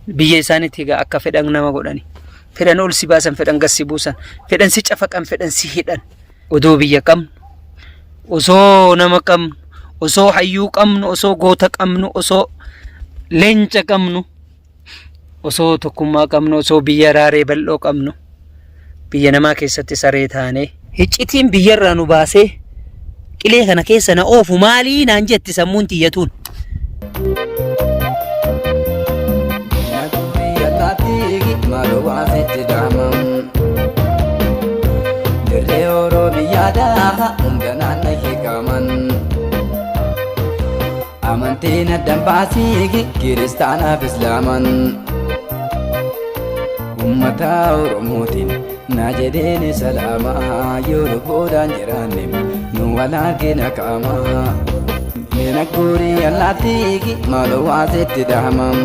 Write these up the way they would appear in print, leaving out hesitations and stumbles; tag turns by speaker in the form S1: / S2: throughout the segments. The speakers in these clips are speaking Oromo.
S1: biyya isaaniitti egaa akka fedhan nama godhani. Fedhan ol si baasan, fedhan gad si buusan, fedhan si cafaqan, fedhan si hidhan. Odoo biyya qabnu, osoo nama qabnu, osoo hayyuu qabnu, osoo goota qabnu, osoo leenca qabnu, osoo tokkummaa qabnu, osoo biyya raaree bal'oo qabnu, biyya namaa keessatti saree taane iccitiin biyyarraa nu baasee qilee kana keessa na oofu maalii naan jetti sammuun tiyyatuun.
S2: Amantiin addan baasii kiristaanaaf islaaman ummata oromootiin na jedheen salaamaa yoo lubbuudhaan jiraanne nu walaagina qaamaa mina guurii allaattii maaloo waasetti dahamam.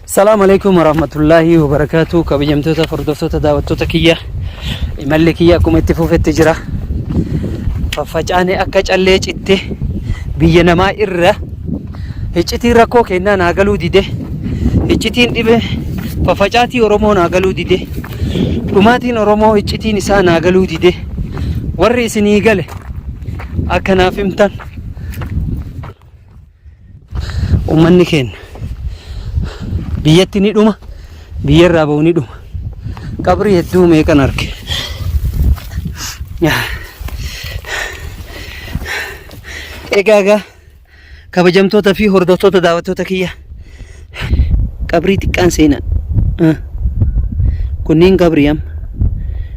S1: Assalamu alaikum warahmatullahi wabarakatuh. Kabajamtoota hordoftoota daawwattoota kiyya, imalli kiyya akkuma itti fufetti jira. Faffacaane akka callee citte biyya namaa irra iccitiin rakkoo kennaa naa galuu dide, iccitiin dhibe faffacaatii Oromoo naa galuu dide, dhumaatiin Oromoo iccitiin isaa naa galuu dide. Warri isinii gale akka naaf himtan ummanni keenya biyyatti ni dhuma, biyyarraa ba'u ni dhuma. Qabrii hedduu meeqan arge. Egaa kabajamtoota fi hordoftoota daawwattoota kiyya, qabrii xiqqaan seenaa. Kunniin qabrii amma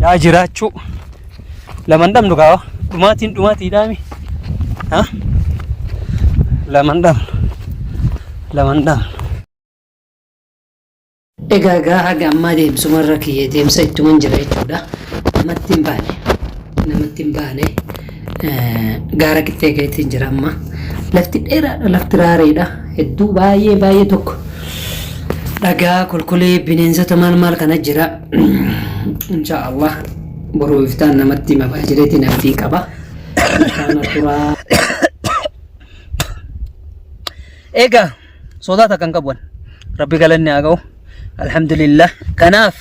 S1: yaa jiraachuu laman dhabnu gaawa dhumaatii dhaami. Laman dhabnu. Egaa haga ammaa deemsumarra kiyya deemsa ittuman jira jechuudha. Namatti hin baane gaara qixxee gaheetiin jira amma. Lafti dheeraadha, lafti raareedha. Hedduu baay'ee tokko. Dhagaa kolkolee bineensota maal kana jira. Inshaallah boruu iftaan namatti hima jireetiin hafii qaba. Egaa sodaata kan qabuun rabbi galanni haa ga'u. Alhamdulillah. Kanaaf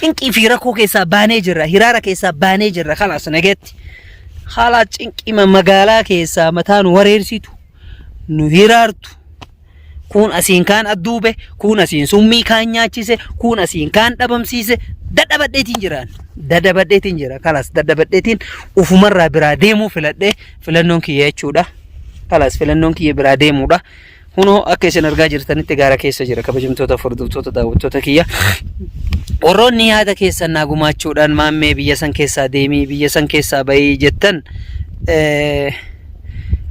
S1: cinqii fi rakkoo keessaa baanee jirra, hiraara keessaa baanee jirra. Khalaas nageetti haala cinqii magaalaa keessaa mataan wareersitu nu hiraartu. Kun asiin kaan adduube, kun asiin summii kaan nyaachise, kun asiin kaan dhabamsiise. Dadhabadheetiin jira. Khalaas dadhabadheetiin ufumarraa biraa deemuu filadhee filannoon kiyya jechuudha. Khalaas filannoon kiyya biraa deemuudha. Kunoo akka isin argaa jirtanitti gaara keessa jira. Kabajamtoota hordoftoota daawwattoota kiyya, warroonni yaada keessan naa gumaachuudhaan maammee biyya san keessaa deemii, biyya san keessaa bahii jettan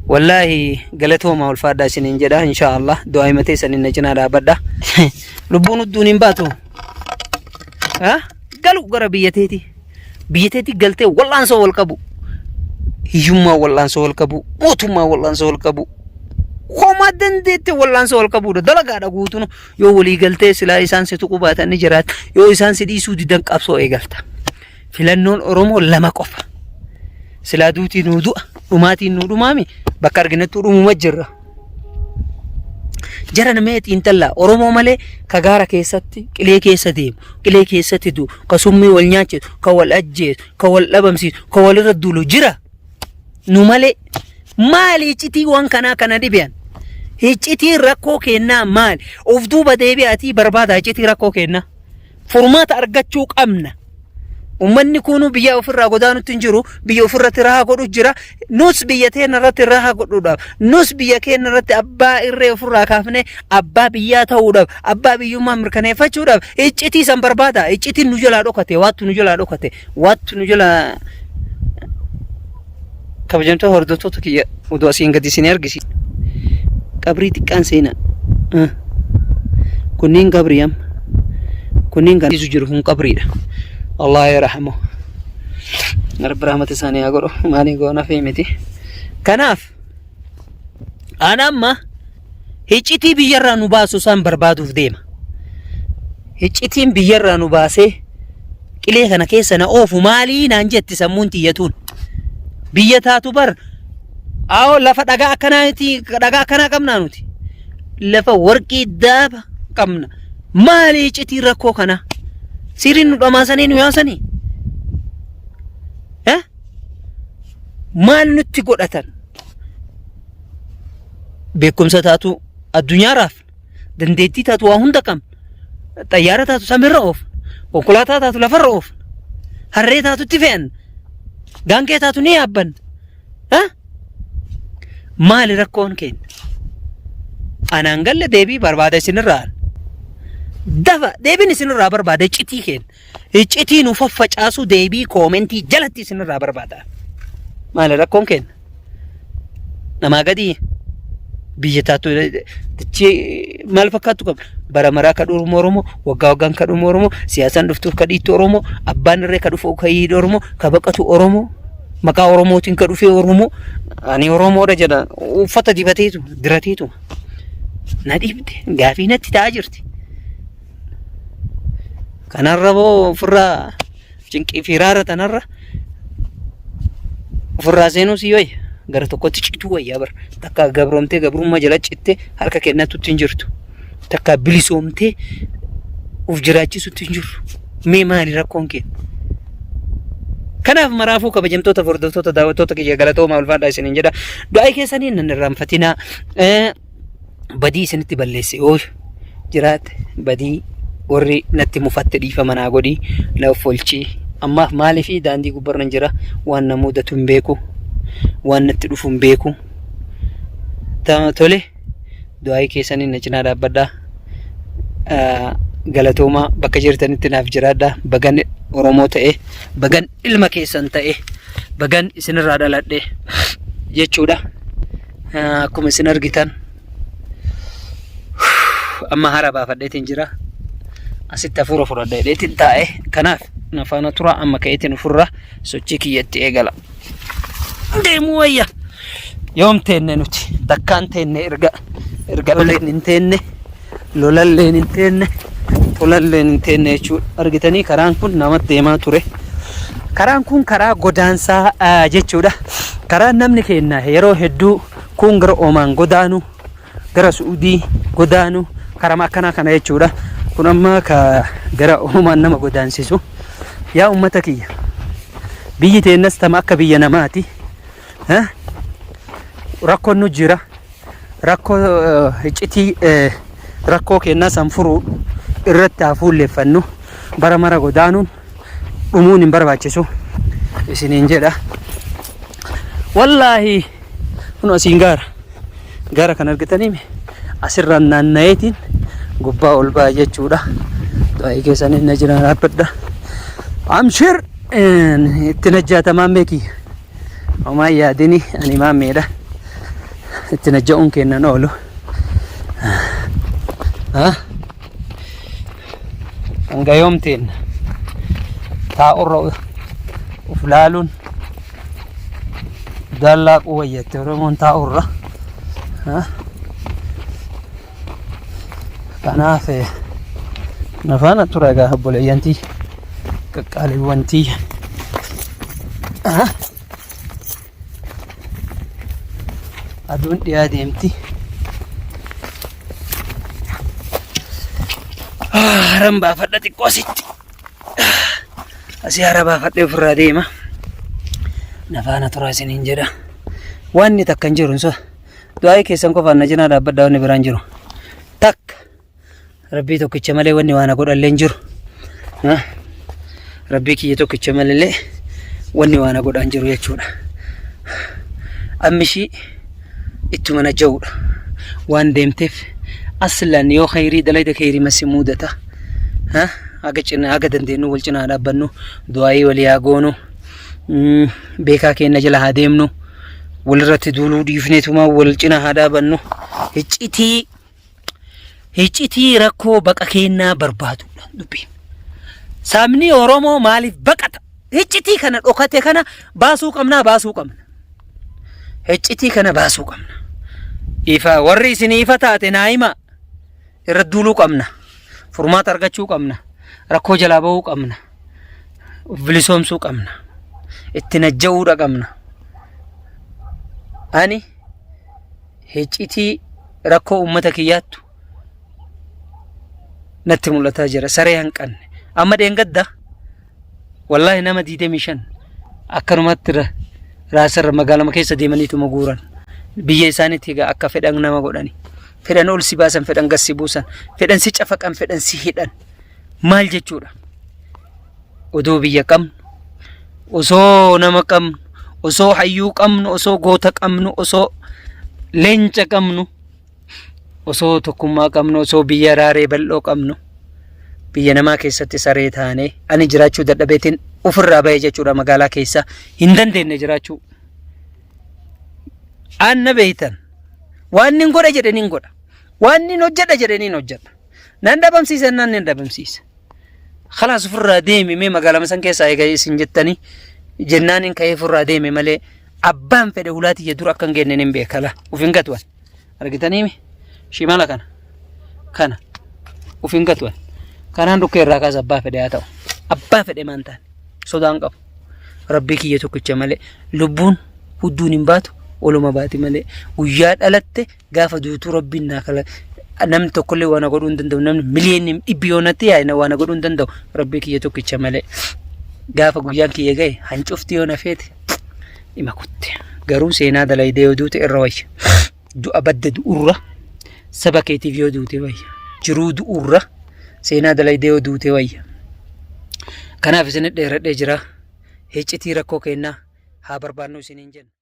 S1: wallahi galatooma ulfaadhaa isiniin jedha. Inshaallah du'aa himatee sanin na cinaa dhaabadha. Lubbuun udduun hin baatu. Galu gara biyyateeti galtee wal'aansoo wal qabu, hiyyummaa wal'aansoo wal qabu, mootummaa wal'aansoo wal qabu, homaa dandeetti wal'aansoo wal qabuudha. Dalagaadha guutuun yoo walii galtee silaa isaan si tuquu baatan ni jiraata, yoo isaan si dhiisuu didan qabsoo eegalta. Filannoon Oromoo lama qofa. Silaa duutii nuu du'a, dhumaatiin nuu dhumaami, bakka arginattuu dhumuma jirra. Jara nameetiin tallaa Oromoo malee ka gaara keessatti qilee keessa deemu, qilee keessatti du'u, ka summii wal nyaachisu, ka wal ajjeesu, ka wal dhabamsiisu, ka walirra duulu jira. Nu malee maali iccitii waan kana dhibiyan? Iccitiin rakkoo kennaa maali? Of duuba deebi'aatii barbaada iccitii rakkoo kennaa. Furmaata argachuu qabna. Ummanni kunu biyya ofirraa godaanutti hin jiru, biyya ofirratti rahaa godhu jira. Nus biyya teenya irratti rahaa godhuudhaaf, nus biyya keenya irratti abbaa irree ofirraa kaafne abbaa biyyaa ta'uudhaaf, abbaa biyyummaa mirkaneeffachuudhaaf iccitii san barbaada. Iccitiin nu jalaa dhokate, waattu nu jalaa kabajamtoota hordoftoota kiyya, oduu asiin gadi isin argisi. Qabrii xiqqaan seenaa. Kunniin qabrii kunniin kan isu jiru kun qabriidha. Allah yarhamu. Rabbi rahmata isaanii haa godhu. Maanii goona feemiti. Kanaaf ana amma iccitii biyyarraa nu baasu san barbaaduuf deema. iccitiin biyyarraa nu baasee qilee kana keessa na oofu maalii naan jetti sammuun tiyyatuun biyya taatu bar awo lafa dhagaa akkanaa qabnaa nuti lafa warqii daaba qabna maalii iccitii rakkoo kana siriin nu dhamaasanii nu yaasanii maal nutti godhatan beekumsa taatu addunyaaraaf dandeettii taatu waa hunda qabna xayyaara taatu samirra oofna konkolaataa taatu lafarra oofna harree taatutti fe'an gaangee taatu ni yaabbanna maali rakkoon keenya anaan galle deebii barbaada isinirraa dafa deebiin isinirraa barbaada iccitii keenya iccitii nu faffacaasu deebii koomentii jalatti isinirraa barbaada maali rakkoon keenya namaa gadii biyya taatu maal fakkaatu qabna bara maraa ka dhumu Oromoo waggaa waggaan ka dhumu Oromoo siyaasaan dhuftuuf ka dhiitu Oromoo abbaan irree ka dhufu ka hiidhu Oromoo ka baqatu Oromoo maqaa Oromootiin ka dhufee Oromoo ani Oromoodha jedha uffata dirateetu na dhiibde gaafii natti ta'aa jirti kanarra boo ofirraa cinqii fi raara tanarra ofirraa seenuu si yooya gara tokkotti citu wayyaa bar takka gabromtee gabrummaa jala citte harka kennatutti hin jirtu takka bilisoomtee uf jiraachisutti hin jirtu mee maali rakkoon kee kanaaf maraafuu kabajamtoota hordoftoota daawwattoota kiyya galatoomaa ulfaadhaa isiniin jedha du'aa keessanii nan irraanfatinaa badii isinitti balleesse oo jiraate badii warri natti mufatte dhiifama naa godhi na offolchii ammaaf maalii fi daandii gubbarran jira waan na mudatu hin beeku waan natti dhufu hin beeku tole du'aa keessanii na cinaa dhaabbadhaa galatoomaa bakka jirtanitti naaf jiraadhaa bagan Oromoo ta'e bagan ilma keessan ta'e bagan isinirraa dhaladhe jechuudha akkuma isin argitan amma hara baafadheetiin jira asitti hafuura fudhadheetiin taa'e kanaaf na faana tura amma ka'eetiin ofirraa sochii kiyyatti eegala deemuu wayya yoom teenne nuti takkaan teenne erga loleen hin teenne lolalleen hin teenne tolalleen hin teenne jechuudha argitanii karaan kun namatti deemaa ture karaan kun karaa godaansaa jechuudha karaan namni keenya yeroo hedduu kun gara Omaan godaanu gara Suudii godaanu karama akkana kana jechuudha kun amma gara Omaan nama godaansisu yaa ummata kiyya biyyi teennas tama akka biyya namaati rakkoon nu jira rakkoo iccitii rakkoo kennaa san furuu irratti hafuulleeffannu bara mara godaanuun dhumuun hin barbaachisu isiniin jedha wallaahi kun asiin gaara kan argitanii asirraan naanna'eetiin gubbaa ol baa jechuudha du'aa keessanii na jira dhaabbadha amshir itti najjaatamaan beeki homaa yaadini ani maammeedha itti najja'uun kennan oolu hanga yoomteen taa'urra uf laaluun dallaaquu wayyatte Oromoon taa'urra kanaaf na faana tura egaa obboleeyyantii qaqqaaliiwwantii aduun dhiyaa deemti haran baafadha xiqqoo asitti asii hara baafadhee ofirraa deema na faana tura isiniin jedha wanni takka hin jiru du'aa keessan qofaan na cinaa dhaabbadhaa wanni biraan jiru takka rabbii tokkicha malee wanni waan godhallee hin jiru rabbii kiyya tokkicha malee wanni waan godhaan jiru jechuudha ammishii ittuma na ja'uudha waan deemteef aslan yoo khayrii dalayda khayrii masi mudata aga dandeenyu wal cinaa dhaabbannu du'aa walii haa goonu beekaa keenya jala haa deemnu walirratti duuluu dhiifneetuma wal cinaa haa dhaabannu iccitii rakkoo baqa keenyaa barbaadudha dubbiin sabni Oromoo maaliif baqata iccitii kana dhokate kana baasuu qabna iccitii kana baasuu qabna ifa warri isin ifa taate naayima irra duuluu qabna furmaata argachuu qabna. Rakkoo jalaa bahuu qabna. Bilisoomsuu qabna. Itti najja'uudha qabna. Ani hiccitii rakkoo uummata kiyyaattu natti mul'ataa jira. Saree hanqanne. Amma dheengadda wallahi nama 25 akkanumatti raasarra magaalama keessa deemaniituma guuran. Biyya isaaniitti egaa akka fedhan nama godhani. Fedhan ol si baasan, fedhan gas si buusan, fedhan si cafaqan, fedhan si hidhan. Maal jechuudha? Odoo biyya qabnu, osoo nama qabnu, osoo hayyuu qabnu, osoo goota qabnu, osoo leenca qabnu, osoo tokkummaa qabnu, osoo biyya raaree bal'oo qabnu, biyya namaa keessatti saree taanee ani jiraachuu dadhabeetiin ofirraa bahee jechuudha magaalaa keessa hin dandeenye jiraachuu. Anna beeytan waan nin godha jedhaniin godha, waan nin hojjedha jedhaniin hojjedha. Nan dhabamsiisan nan nin dhabamsiisa. Khalaas ofirraa deemi mee magaalaa san keessaa eegaa isin jettanii jennaan hin ka'ee ofirraa deemi malee abbaan fedhe hulaatii jedhu akka hin geenne hin beekala. Ufin gatuwan argitanii shimala kana ufin gatuwan kanaan dhukkee irraa kaasa abbaa fedhe haa ta'u. Abbaa fedhe maan ta'an sodaan qabu. Rabbii kiyya tokkicha malee lubbuun hudduun hin baatu. Oluma baati malee guyyaa dhalatte gaafa duutuu rabbiin naa kala namni tokkollee waan godhuu hin danda'u, namni miliyoonni dhibbiyoonatti yaa'ina waan godhuu hin danda'u rabbii kiyya tokkicha malee gaafa guyyaan kiyya ga'e hancufti yoo nafeete dhima kutte. Garuu seenaa dalaydee yoo duute irra wayya. Du'a badda du'urra saba keetiif yoo duute wayya. Jiruu du'urra seenaa dalaydee yoo duute wayya. Kanaaf isin dheeradhee jira. Hiccitii rakkoo kennaa haa barbaannu isiniin jenna.